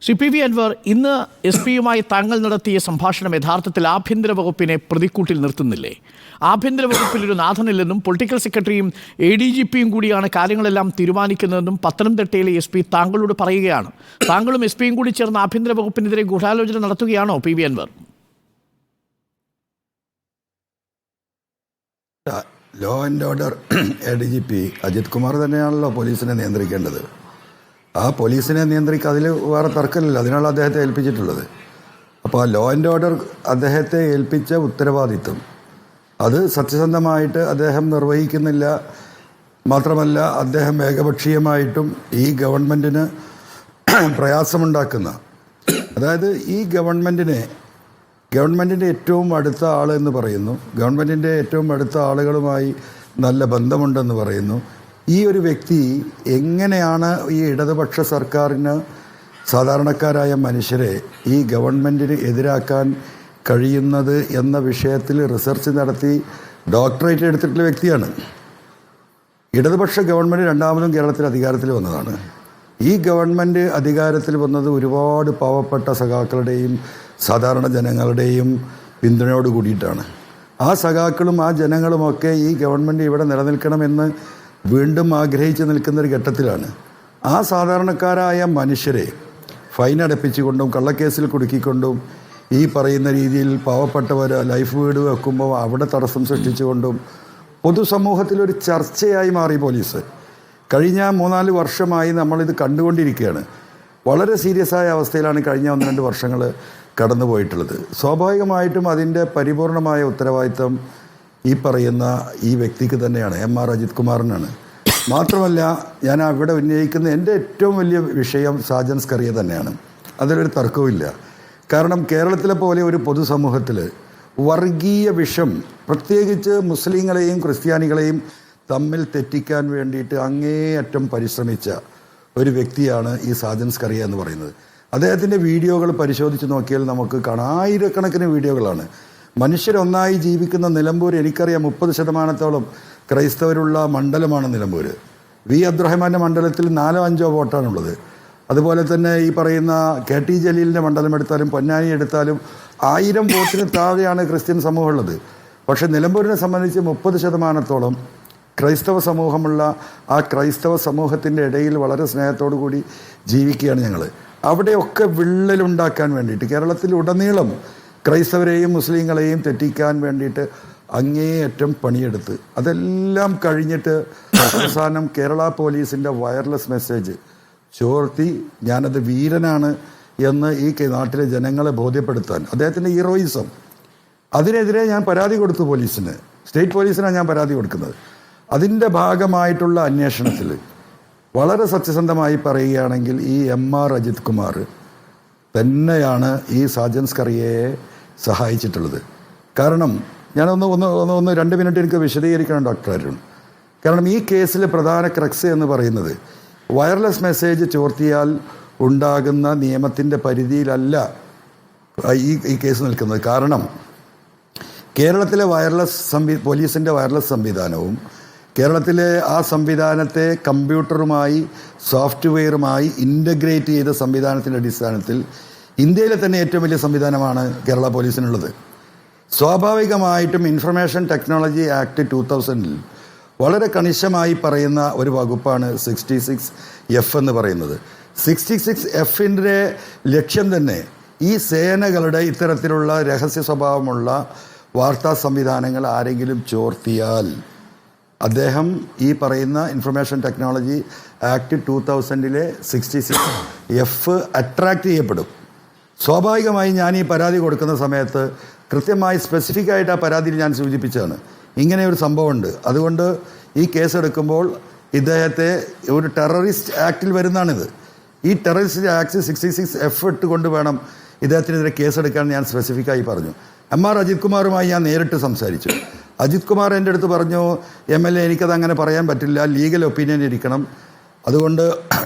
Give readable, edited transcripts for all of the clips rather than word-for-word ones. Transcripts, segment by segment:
Shri P V Anwar, ഇന്ന് S പിയുമായി താങ്കൾ നടത്തിയ സംഭാഷണം യഥാർത്ഥത്തിൽ ആഭ്യന്തര വകുപ്പിനെ പ്രതിക്കൂട്ടിൽ നിർത്തുന്നില്ലേ? ആഭ്യന്തര വകുപ്പിൽ ഒരു നാഥനില്ലെന്നും പൊളിറ്റിക്കൽ സെക്രട്ടറിയും ADGPയും കൂടിയാണ് കാര്യങ്ങളെല്ലാം തീരുമാനിക്കുന്നതെന്നും പത്തനംതിട്ടയിലെ എസ് പി താങ്കളോട് പറയുകയാണ്. താങ്കളും എസ് പിയും കൂടി ചേർന്ന് ആഭ്യന്തര വകുപ്പിനെതിരെ ഗൂഢാലോചന നടത്തുകയാണോ P V Anvar? Law and order ADGP Ajith Kumar തന്നെയാണല്ലോ പോലീസിനെ നിയന്ത്രിക്കേണ്ടത്. ആ പോലീസിനെ നിയന്ത്രിക്കുക, അതിൽ വേറെ തർക്കമില്ല. അതിനാണ് അദ്ദേഹത്തെ ഏൽപ്പിച്ചിട്ടുള്ളത്. അപ്പോൾ ആ ലോ ആൻഡ് ഓർഡർ അദ്ദേഹത്തെ ഏൽപ്പിച്ച ഉത്തരവാദിത്വം അത് സത്യസന്ധമായിട്ട് അദ്ദേഹം നിർവഹിക്കുന്നില്ല. മാത്രമല്ല, അദ്ദേഹം ഏകപക്ഷീയമായിട്ടും ഈ ഗവൺമെൻറ്റിന് പ്രയാസമുണ്ടാക്കുന്ന, അതായത് ഈ ഗവൺമെൻറ്റിൻ്റെ ഏറ്റവും അടുത്ത ആൾ എന്ന് പറയുന്നു, ഗവൺമെൻറ്റിൻ്റെ ഏറ്റവും അടുത്ത ആളുകളുമായി നല്ല ബന്ധമുണ്ടെന്ന് പറയുന്നു. ഈ ഒരു വ്യക്തി എങ്ങനെയാണ് ഈ ഇടതുപക്ഷ സർക്കാരിന് സാധാരണക്കാരായ മനുഷ്യരെ ഈ ഗവൺമെൻറ്റിന് എതിരാക്കാൻ കഴിയുന്നത് എന്ന വിഷയത്തിൽ റിസർച്ച് നടത്തി ഡോക്ടറേറ്റ് എടുത്തിട്ടുള്ള വ്യക്തിയാണ്. ഇടതുപക്ഷ ഗവൺമെൻറ് രണ്ടാമതും കേരളത്തിൽ അധികാരത്തിൽ വന്നതാണ്. ഈ ഗവൺമെൻറ് അധികാരത്തിൽ വന്നത് ഒരുപാട് പാവപ്പെട്ട സഖാക്കളുടെയും സാധാരണ ജനങ്ങളുടെയും പിന്തുണയോട് കൂടിയിട്ടാണ്. ആ സഖാക്കളും ആ ജനങ്ങളുമൊക്കെ ഈ ഗവൺമെൻറ് ഇവിടെ നിലനിൽക്കണമെന്ന് വീണ്ടും ആഗ്രഹിച്ച് നിൽക്കുന്ന ഒരു ഘട്ടത്തിലാണ് ആ സാധാരണക്കാരായ മനുഷ്യരെ ഫൈൻ അടപ്പിച്ചുകൊണ്ടും കള്ളക്കേസിൽ കുടുക്കിക്കൊണ്ടും ഈ പറയുന്ന രീതിയിൽ പാവപ്പെട്ടവർ ലൈഫ് വീട് വെക്കുമ്പോൾ അവിടെ തടസ്സം സൃഷ്ടിച്ചുകൊണ്ടും പൊതുസമൂഹത്തിലൊരു ചർച്ചയായി മാറി പോലീസ്. കഴിഞ്ഞ 3-4 വർഷമായി നമ്മളിത് കണ്ടുകൊണ്ടിരിക്കുകയാണ്. വളരെ സീരിയസ് ആയ അവസ്ഥയിലാണ് കഴിഞ്ഞ 1-2 വർഷങ്ങൾ കടന്നു പോയിട്ടുള്ളത്. സ്വാഭാവികമായിട്ടും അതിൻ്റെ പരിപൂർണമായ ഉത്തരവാദിത്വം ഈ പറയുന്ന ഈ വ്യക്തിക്ക് തന്നെയാണ്, MR അജിത് കുമാറിനാണ്. മാത്രമല്ല, ഞാൻ അവിടെ ഉന്നയിക്കുന്ന എൻ്റെ ഏറ്റവും വലിയ വിഷയം സാജൻ സ്കറിയ തന്നെയാണ്. അതിലൊരു തർക്കവുമില്ല. കാരണം കേരളത്തിലെ പോലെ ഒരു പൊതുസമൂഹത്തിൽ വർഗീയ വിഷം, പ്രത്യേകിച്ച് മുസ്ലിങ്ങളെയും ക്രിസ്ത്യാനികളെയും തമ്മിൽ തെറ്റിക്കാൻ വേണ്ടിയിട്ട് അങ്ങേയറ്റം പരിശ്രമിച്ച ഒരു വ്യക്തിയാണ് ഈ സാജൻ സ്കറിയ എന്ന് പറയുന്നത്. അദ്ദേഹത്തിൻ്റെ വീഡിയോകൾ പരിശോധിച്ച് നോക്കിയാൽ നമുക്ക് കാണാം, ആയിരക്കണക്കിന് വീഡിയോകളാണ്. മനുഷ്യരൊന്നായി ജീവിക്കുന്ന നിലമ്പൂർ, എനിക്കറിയാം 30% ക്രൈസ്തവരുള്ള മണ്ഡലമാണ് നിലമ്പൂർ. വി അബ്ദുറഹ്മാൻ്റെ മണ്ഡലത്തിൽ 4-5 വോട്ടാണുള്ളത്. അതുപോലെ തന്നെ ഈ പറയുന്ന KT ജലീലിൻ്റെ മണ്ഡലം എടുത്താലും പൊന്നാനി എടുത്താലും 1000 വോട്ടിന് താഴെയാണ് ക്രിസ്ത്യൻ സമൂഹമുള്ളത്. പക്ഷേ നിലമ്പൂരിനെ സംബന്ധിച്ച് 30% ക്രൈസ്തവ സമൂഹമുള്ള ആ ക്രൈസ്തവ സമൂഹത്തിൻ്റെ ഇടയിൽ വളരെ സ്നേഹത്തോടു കൂടി ജീവിക്കുകയാണ് ഞങ്ങൾ. അവിടെയൊക്കെ വിള്ളലുണ്ടാക്കാൻ വേണ്ടിയിട്ട് കേരളത്തിൽ ഉടനീളം ക്രൈസ്തവരെയും മുസ്ലിങ്ങളെയും തെറ്റിക്കാൻ വേണ്ടിയിട്ട് അങ്ങേയറ്റം പണിയെടുത്ത് അതെല്ലാം കഴിഞ്ഞിട്ട് അവസാനം കേരള പോലീസിൻ്റെ വയർലെസ് മെസ്സേജ് ചോർത്തി ഞാനത് വീരനാണ് എന്ന് ഈ നാട്ടിലെ ജനങ്ങളെ ബോധ്യപ്പെടുത്താൻ അദ്ദേഹത്തിൻ്റെ ഹീറോയിസം, അതിനെതിരെ ഞാൻ പരാതി കൊടുത്തു പോലീസിന്. സ്റ്റേറ്റ് പോലീസിനാണ് ഞാൻ പരാതി കൊടുക്കുന്നത്. അതിൻ്റെ ഭാഗമായിട്ടുള്ള അന്വേഷണത്തിൽ വളരെ സത്യസന്ധമായി പറയുകയാണെങ്കിൽ ഈ MR അജിത് കുമാർ തന്നെയാണ് ഈ സാജൻ സ്കറിയയെ സഹായിച്ചിട്ടുള്ളത്. കാരണം ഞാനൊന്ന് 2 മിനിറ്റ് എനിക്ക് വിശദീകരിക്കണം ഡോക്ടർ അരുൺ. കാരണം ഈ കേസിൽ പ്രധാന ക്രക്സ് എന്ന് പറയുന്നത് വയർലെസ് മെസ്സേജ് ചോർത്തിയാൽ ഉണ്ടാകുന്ന നിയമത്തിൻ്റെ പരിധിയിലല്ല ഈ കേസ് നിൽക്കുന്നത്. കാരണം കേരളത്തിലെ പോലീസിൻ്റെ വയർലെസ് സംവിധാനവും കേരളത്തിലെ ആ സംവിധാനത്തെ കമ്പ്യൂട്ടറുമായി സോഫ്റ്റ്വെയറുമായി ഇൻ്റഗ്രേറ്റ് ചെയ്ത സംവിധാനത്തിൻ്റെ അടിസ്ഥാനത്തിൽ ഇന്ത്യയിലെ തന്നെ ഏറ്റവും വലിയ സംവിധാനമാണ് കേരള പോലീസിനുള്ളത്. സ്വാഭാവികമായിട്ടും ഇൻഫർമേഷൻ ടെക്നോളജി ആക്ട് 2000 വളരെ കണിശമായി പറയുന്ന ഒരു വകുപ്പാണ് 66F എന്ന് പറയുന്നത്. 66Fൻ്റെ ലക്ഷ്യം തന്നെ ഈ സേനകളുടെ ഇത്തരത്തിലുള്ള രഹസ്യ സ്വഭാവമുള്ള വാർത്താ സംവിധാനങ്ങൾ ആരെങ്കിലും ചോർത്തിയാൽ അദ്ദേഹം ഈ പറയുന്ന information technology act 2000 66F attract ചെയ്യപ്പെടും. സ്വാഭാവികമായി ഞാൻ ഈ പരാതി കൊടുക്കുന്ന സമയത്ത് കൃത്യമായി സ്പെസിഫിക് ആയിട്ട് ആ പരാതിയിൽ ഞാൻ സൂചിപ്പിച്ചതാണ് ഇങ്ങനെ ഒരു സംഭവമുണ്ട്. അതുകൊണ്ട് ഈ കേസെടുക്കുമ്പോൾ ഇദ്ദേഹത്തെ ഒരു ടെററിസ്റ്റ് ആക്റ്റിൽ വരുന്നതാണിത്. ഈ ടെററിസ്റ്റ് ആക്ട് 66F ഇട്ടുകൊണ്ട് വേണം ഇദ്ദേഹത്തിനെതിരെ കേസെടുക്കാൻ ഞാൻ സ്പെസിഫിക്കായി പറഞ്ഞു. MR അജിത് കുമാറുമായി ഞാൻ നേരിട്ട് സംസാരിച്ചു. അജിത് കുമാർ എൻ്റെ അടുത്ത് പറഞ്ഞു, MLA എനിക്കത് അങ്ങനെ പറയാൻ പറ്റില്ല, ലീഗൽ ഒപ്പീനിയൻ ഇരിക്കണം, അതുകൊണ്ട്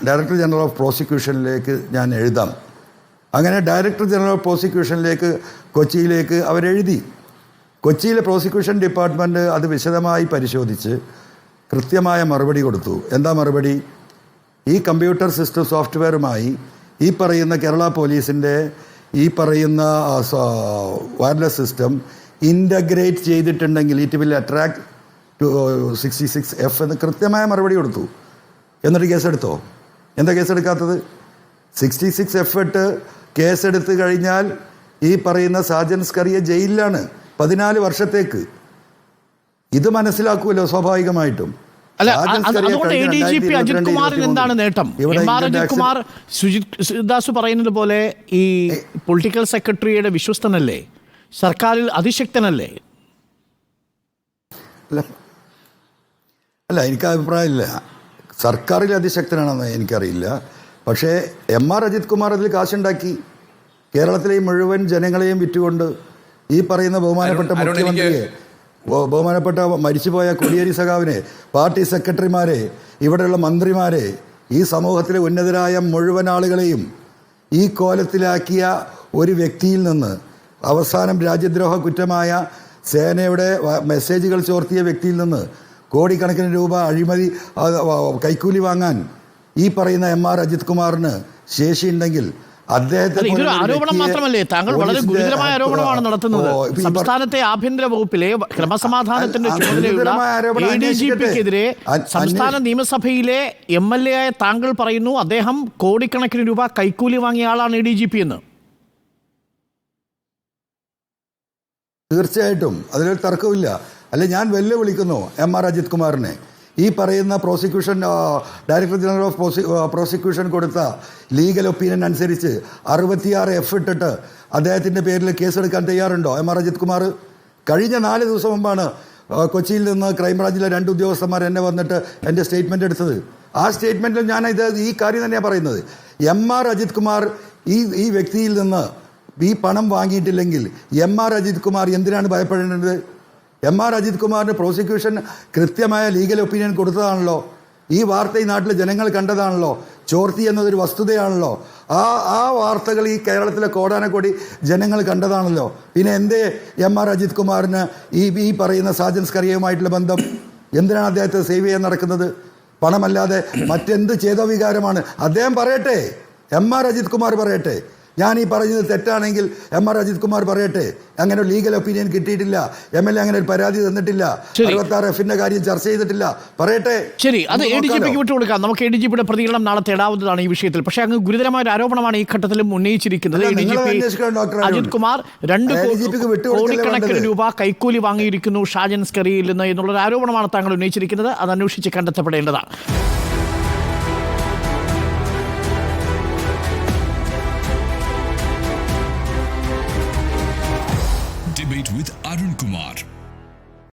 ഡയറക്ടർ ജനറൽ ഓഫ് പ്രോസിക്യൂഷനിലേക്ക് ഞാൻ എഴുതാം. അങ്ങനെ ഡയറക്ടർ ജനറൽ ഓഫ് പ്രോസിക്യൂഷനിലേക്ക് കൊച്ചിയിലേക്ക് അവരെഴുതി. കൊച്ചിയിലെ പ്രോസിക്യൂഷൻ ഡിപ്പാർട്ട്മെൻറ്റ് അത് വിശദമായി പരിശോധിച്ച് കൃത്യമായ മറുപടി കൊടുത്തു. എന്താ മറുപടി? ഈ കമ്പ്യൂട്ടർ സിസ്റ്റം സോഫ്റ്റ്വെയറുമായി ഈ പറയുന്ന കേരള പോലീസിൻ്റെ ഈ പറയുന്ന വയർലെസ് സിസ്റ്റം ഇൻ്റഗ്രേറ്റ് ചെയ്തിട്ടുണ്ടെങ്കിൽ it will attract to 66F എന്ന് കൃത്യമായ മറുപടി കൊടുത്തു. എന്നിട്ട് കേസെടുത്തോ? എന്താ കേസെടുക്കാത്തത്? 66F ഇട്ട് കേസെടുത്ത് കഴിഞ്ഞാൽ ഈ പറയുന്ന സാജൻ സ്കറിയ ജയിലിലാണ് 14 വർഷത്തേക്ക്. ഇത് മനസ്സിലാക്കുമല്ലോ സ്വാഭാവികമായിട്ടും. അല്ല, അതുകൊണ്ട് ADGP അജിത് കുമാറിന് എന്താണ് നേട്ടം? അജിത് കുമാർ സുജിത് ദാസ് പറയുന്നത് പോലെ ഈ പൊളിറ്റിക്കൽ സെക്രട്ടറിയുടെ വിശ്വസ്തനല്ലേ, സർക്കാരിൽ അതിശക്തനല്ലേ? അല്ല, എനിക്ക് അഭിപ്രായമില്ല സർക്കാരിൽ അതിശക്തനാണെന്ന് എനിക്കറിയില്ല. പക്ഷേ അജിത് കുമാർ അതിൽ കാശുണ്ടാക്കി കേരളത്തിലെയും മുഴുവൻ ജനങ്ങളെയും വിറ്റുകൊണ്ട് ഈ പറയുന്ന ബഹുമാനപ്പെട്ട മുഖ്യമന്ത്രിയെ, ബഹുമാനപ്പെട്ട മരിച്ചുപോയ കോടിയേരി സഖാവിനെ, പാർട്ടി സെക്രട്ടറിമാരെ, ഇവിടെയുള്ള മന്ത്രിമാരെ, ഈ സമൂഹത്തിലെ ഉന്നതരായ മുഴുവൻ ആളുകളെയും ഈ കോലത്തിലാക്കിയ ഒരു വ്യക്തിയിൽ നിന്ന്, അവസാനം രാജ്യദ്രോഹ കുറ്റമായ സേനയുടെ മെസ്സേജുകൾ ചോർത്തിയ വ്യക്തിയിൽ നിന്ന് കോടിക്കണക്കിന് രൂപ അഴിമതി കൈക്കൂലി വാങ്ങാൻ ഈ പറയുന്ന അജിത് കുമാറിന് ശേഷിയുണ്ടെങ്കിൽ ഇതൊരു ആരോപണം മാത്രമല്ലേ, താങ്കൾ വളരെ ഗുരുതരമായ ആരോപണമാണ് നടത്തുന്നത്. സംസ്ഥാനത്തെ ആഭ്യന്തര വകുപ്പിലെ ക്രമസമാധാനത്തിന്റെ ചുമതലയുള്ള ADGPക്കെതിരെ സംസ്ഥാന നിയമസഭയിലെ MLA ആയ താങ്കൾ പറയുന്നു അദ്ദേഹം കോടിക്കണക്കിന് രൂപ കൈക്കൂലി വാങ്ങിയ ആളാണ് ADGP എന്ന്. തീർച്ചയായിട്ടും അതിലൊരു തർക്കമില്ല. അല്ലെ, ഞാൻ വെല്ലുവിളിക്കുന്നു അജിത് കുമാറിനെ. ഈ പറയുന്ന prosecution director general of prosecution കൊടുത്ത ലീഗൽ ഒപ്പീനിയൻ അനുസരിച്ച് 66F ഇട്ടിട്ട് അദ്ദേഹത്തിൻ്റെ പേരിൽ കേസെടുക്കാൻ തയ്യാറുണ്ടോ അജിത് കുമാർ? കഴിഞ്ഞ 4 ദിവസം മുമ്പാണ് കൊച്ചിയിൽ നിന്ന് ക്രൈംബ്രാഞ്ചിലെ 2 ഉദ്യോഗസ്ഥന്മാർ എന്നെ വന്നിട്ട് എൻ്റെ സ്റ്റേറ്റ്മെൻ്റ് എടുത്തത്. ആ സ്റ്റേറ്റ്മെൻറ്റിൽ ഞാൻ ഈ കാര്യം തന്നെയാണ് പറയുന്നത്. അജിത് കുമാർ ഈ വ്യക്തിയിൽ നിന്ന് ഈ പണം വാങ്ങിയിട്ടില്ലെങ്കിൽ അജിത് കുമാർ എന്തിനാണ് ഭയപ്പെടേണ്ടത്? അജിത് കുമാറിന് പ്രോസിക്യൂഷൻ കൃത്യമായ ലീഗൽ ഒപ്പീനിയൻ കൊടുത്തതാണല്ലോ. ഈ വാർത്ത ഈ നാട്ടിലെ ജനങ്ങൾ കണ്ടതാണല്ലോ. ചോർത്തി എന്നതൊരു വസ്തുതയാണല്ലോ. ആ വാർത്തകൾ ഈ കോടാനക്കോടി ജനങ്ങൾ കണ്ടതാണല്ലോ. പിന്നെ എന്തേ അജിത് കുമാറിന് ഈ പറയുന്ന സാജൻ സ്കറിയയുമായിട്ടുള്ള ബന്ധം? എന്തിനാണ് അദ്ദേഹത്തെ സേവ് ചെയ്യാൻ നടക്കുന്നത്? പണമല്ലാതെ മറ്റെന്ത് ചേതോവികാരമാണ്? അദ്ദേഹം പറയട്ടെ, അജിത് കുമാർ പറയട്ടെ. ഞാൻ ഈ പറഞ്ഞത് തെറ്റാണെങ്കിൽ അജിത് കുമാർ പറയട്ടെ. അങ്ങനെ ഒരു ലീഗൽ ഒപ്പീനിയൻ കിട്ടിയിട്ടില്ല, MLA അങ്ങനെ ഒരു പരാതി തന്നിട്ടില്ല, 66F കാര്യം ചർച്ച ചെയ്തിട്ടില്ല, പറയട്ടെ. ശരി, അത് ADGPക്ക് വിട്ടുകൊടുക്കാം. നമുക്ക് ADGPയുടെ പ്രതികരണം നാളെ തേടാവുന്നതാണ് ഈ വിഷയത്തിൽ. പക്ഷേ അങ്ങ് ഗുരുതരമായ ഒരു ആരോപണമാണ് ഈ ഘട്ടത്തിലും ഉന്നയിച്ചിരിക്കുന്നത്. അജിത് കുമാർ 2 കോടിക്കണക്കിന് രൂപ കൈക്കൂലി വാങ്ങിയിരിക്കുന്നു ഷാജൻ സ്കറിയിൽ നിന്ന് എന്നുള്ളൊരു ആരോപണമാണ് താങ്കൾ ഉന്നയിച്ചിരിക്കുന്നത്. അത് അന്വേഷിച്ച് കണ്ടെത്തപ്പെടേണ്ടതാണ്. Debate with Arun Kumar.